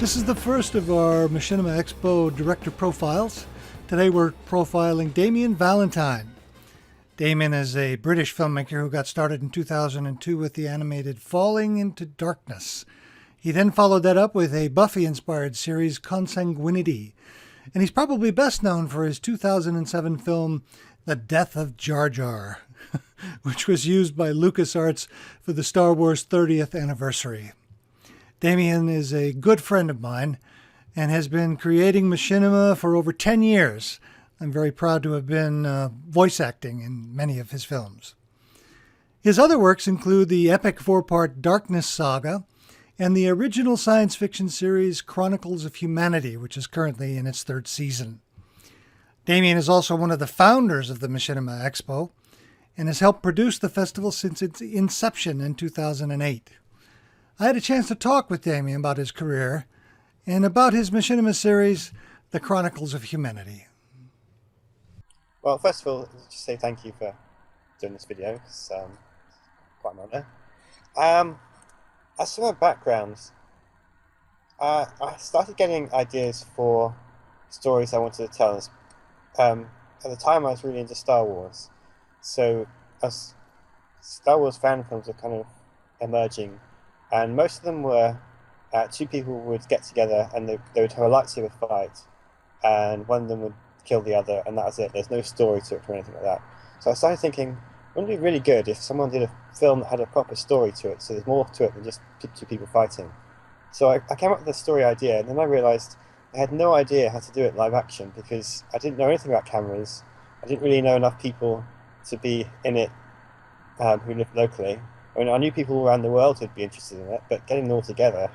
This is the first of our Machinima Expo director profiles. Today we're profiling Damien Valentine. Damien is a British filmmaker who got started in 2002 with the animated Falling into Darkness. He then followed that up with a Buffy-inspired series, Consanguinity. And he's probably best known for his 2007 film, The Death of Jar Jar, which was used by LucasArts for the Star Wars 30th anniversary. Damien is a good friend of mine and has been creating machinima for over 10 years. I'm very proud to have been voice acting in many of his films. His other works include the epic 4-part Darkness saga and the original science fiction series Chronicles of Humanity, which is currently in its 3rd season. Damien is also one of the founders of the Machinima Expo and has helped produce the festival since its inception in 2008. I had a chance to talk with Damien about his career and about his machinima series, The Chronicles of Humanity. Well, first of all, just say thank you for doing this video. It's quite an honour. As for my background, I started getting ideas for stories I wanted to tell. At the time, I was really into Star Wars, so as Star Wars fan films were kind of emerging. And most of them were two people would get together and they would have a lightsaber fight, and one of them would kill the other, and that was it. There's no story to it or anything like that. So I started thinking, wouldn't it be really good if someone did a film that had a proper story to it, so there's more to it than just two people fighting. So I came up with a story idea, and then I realised I had no idea how to do it live action because I didn't know anything about cameras. I didn't really know enough people to be in it who lived locally. I mean, I knew people around the world who'd be interested in it, but getting them all together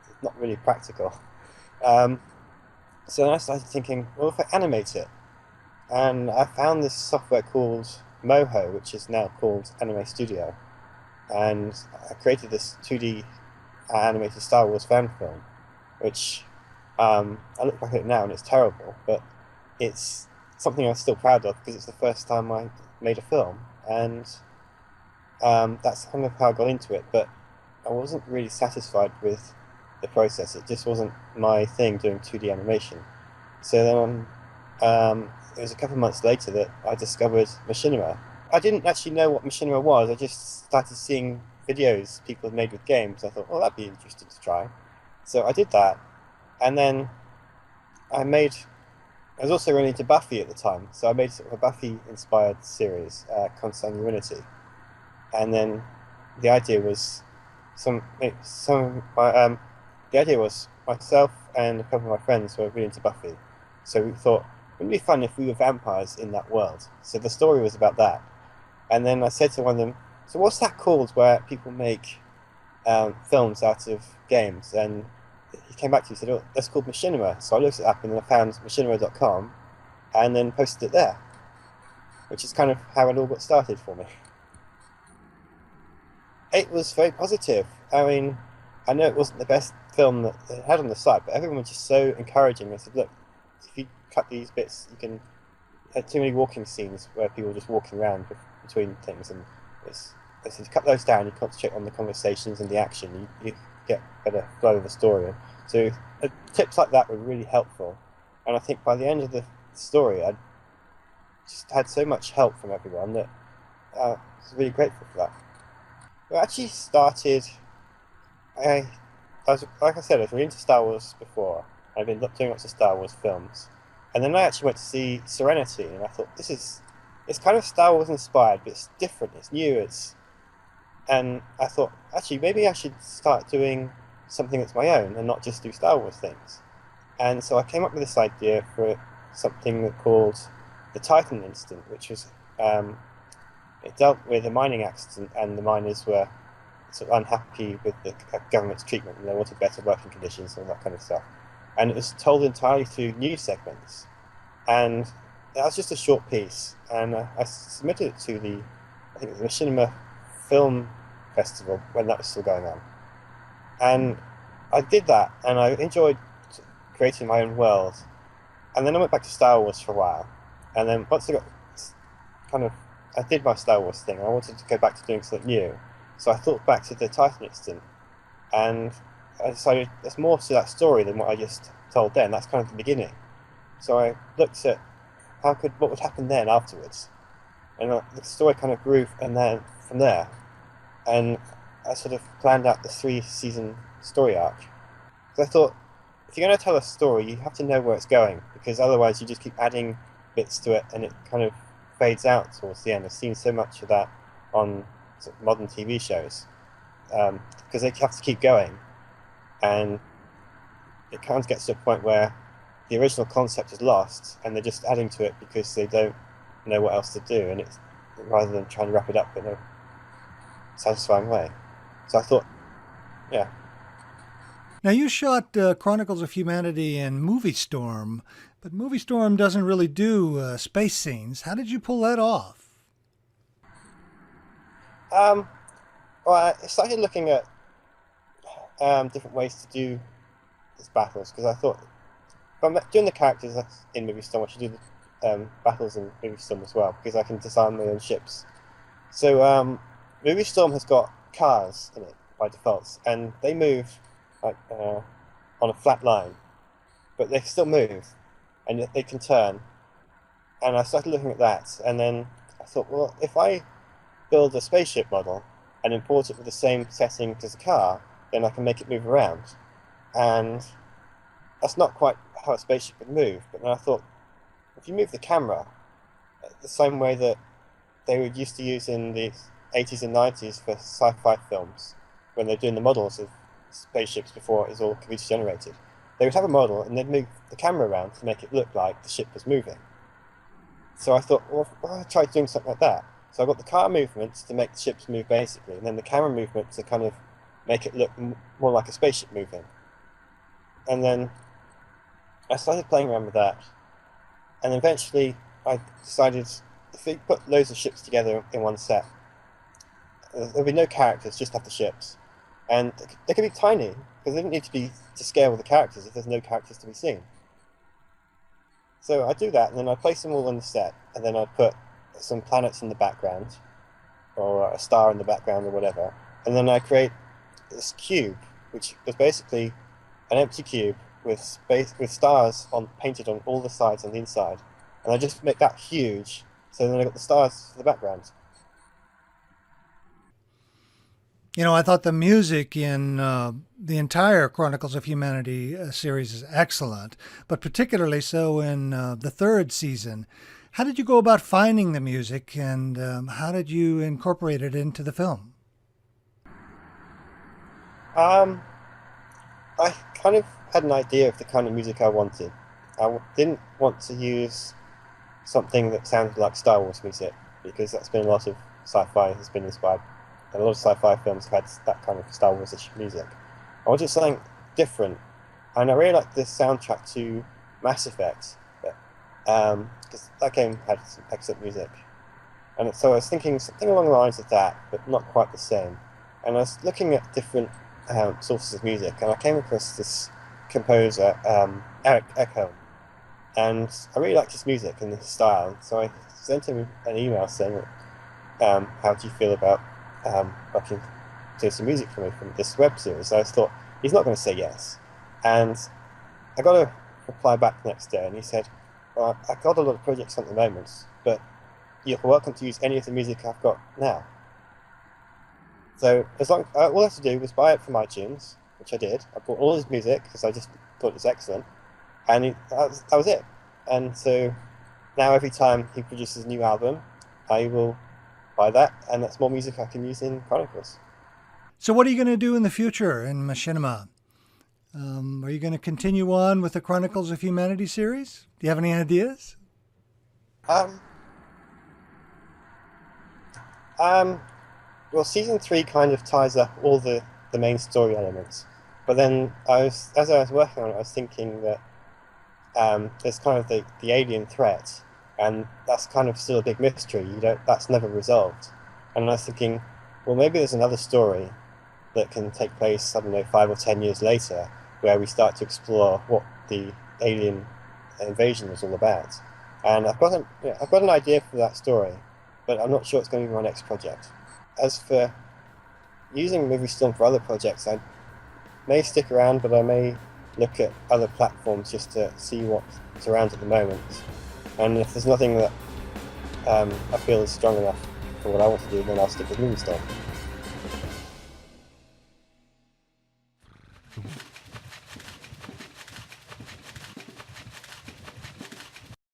is not really practical. So then I started thinking, well, if I animate it, and I found this software called Moho, which is now called Anime Studio, and I created this 2D animated Star Wars fan film, which I look back at it now and it's terrible, but it's something I'm still proud of because it's the first time I made a film, and that's kind of how I got into it, but I wasn't really satisfied with the process. It just wasn't my thing doing 2D animation. So then it was a couple of months later that I discovered Machinima. I didn't actually know what Machinima was. I just started seeing videos people had made with games. I thought, well, that'd be interesting to try. So I did that, and then I was also really into Buffy at the time, so I made sort of a Buffy-inspired series, Consanguinity. And then the idea was myself and a couple of my friends were really into Buffy, so we thought wouldn't it be fun if we were vampires in that world. So the story was about that. And then I said to one of them, so what's that called where people make films out of games? And he came back to me and said, oh, that's called Machinima. So I looked it up and then I found machinima.com and then posted it there, which is kind of how it all got started for me. It was very positive. I mean, I know it wasn't the best film that it had on the site, but everyone was just so encouraging. They said, look, if you cut these bits, you can have too many walking scenes where people are just walking around between things, and they said, cut those down, you concentrate on the conversations and the action, you get better flow of the story. So tips like that were really helpful, and I think by the end of the story, I just had so much help from everyone that I was really grateful for that. It actually started, I was, like I said, I was really into Star Wars before. I've been doing lots of Star Wars films. And then I actually went to see Serenity, and I thought, it's kind of Star Wars inspired, but it's different, it's new, and I thought, actually, maybe I should start doing something that's my own and not just do Star Wars things. And so I came up with this idea for something called the Titan Incident, which was, it dealt with a mining accident, and the miners were sort of unhappy with the government's treatment, and they wanted better working conditions and all that kind of stuff. And it was told entirely through news segments, and that was just a short piece. And I submitted it to the Machinima Film Festival when that was still going on. And I did that, and I enjoyed creating my own world. And then I went back to Star Wars for a while, and then once I got I did my Star Wars thing, and I wanted to go back to doing something new. So I thought back to the Titan incident, and I decided there's more to that story than what I just told then. That's kind of the beginning. So I looked at what would happen then afterwards, and the story kind of grew, and then from there, and I sort of planned out the 3-season story arc. Because I thought, if you're going to tell a story, you have to know where it's going, because otherwise you just keep adding bits to it, and it kind of fades out towards the end. I've seen so much of that on sort of modern TV shows, because they have to keep going, and it kind of gets to a point where the original concept is lost, and they're just adding to it because they don't know what else to do, and it's rather than trying to wrap it up in a satisfying way. So I thought, yeah. Now, you shot Chronicles of Humanity in Movie Storm, but Movie Storm doesn't really do space scenes. How did you pull that off? Well, I started looking at different ways to do these battles, because I thought, if I'm doing the characters in Movie Storm, I should do the battles in Movie Storm as well, because I can design my own ships. So Movie Storm has got cars in it by default, and they move like on a flat line, but they still move, and they can turn. And I started looking at that, and then I thought, well, if I build a spaceship model and import it with the same setting as a car, then I can make it move around. And that's not quite how a spaceship would move, but then I thought, if you move the camera the same way that they would used to use in the 80s and 90s for sci-fi films, when they're doing the models of spaceships before it was all computer generated, they would have a model and they'd move the camera around to make it look like the ship was moving. So I thought, well, I tried doing something like that. So I got the car movements to make the ships move basically, and then the camera movement to kind of make it look more like a spaceship moving. And then I started playing around with that, and eventually I decided, if we put loads of ships together in one set, there'll be no characters, just have the ships. And they can be tiny, because they don't need to be to scale with the characters if there's no characters to be seen. So I do that, and then I place them all on the set, and then I put some planets in the background, or a star in the background, or whatever. And then I create this cube, which was basically an empty cube with stars painted on all the sides and the inside. And I just make that huge, so then I got the stars for the background. You know, I thought the music in the entire Chronicles of Humanity series is excellent, but particularly so in the third season. How did you go about finding the music, and how did you incorporate it into the film? I kind of had an idea of the kind of music I wanted. Didn't want to use something that sounded like Star Wars music, because that's been a lot of sci-fi has been inspired. A lot of sci-fi films have had that kind of Star Wars-ish music. I wanted something different, and I really liked the soundtrack to Mass Effect, because that game had some excellent music. And so I was thinking something along the lines of that, but not quite the same. And I was looking at different sources of music, and I came across this composer, Eric Eckholm, and I really liked his music and his style. So I sent him an email saying, how do you feel about working doing some music for me from this web series? So I thought, he's not going to say yes. And I got a reply back the next day, and he said, well, I've got a lot of projects on at the moment, but you're welcome to use any of the music I've got now. So all I had to do was buy it from iTunes, which I did. I bought all his music because I just thought it was excellent, and that was it. And so now every time he produces a new album, I will buy that, and that's more music I can use in Chronicles. So what are you going to do in the future in Machinima? Are you going to continue on with the Chronicles of Humanity series? Do you have any ideas? Well, season 3 kind of ties up all the main story elements, but then as I was working on it, I was thinking that there's kind of the alien threat, and that's kind of still a big mystery. That's never resolved. And I was thinking, well, maybe there's another story that can take place, I don't know, 5 or 10 years later, where we start to explore what the alien invasion was all about. And I've got an idea for that story, but I'm not sure it's going to be my next project. As for using Movie Storm for other projects, may stick around, but I may look at other platforms just to see what's around at the moment. And if there's nothing that I feel is strong enough for what I want to do, then I'll stick with Moonstone.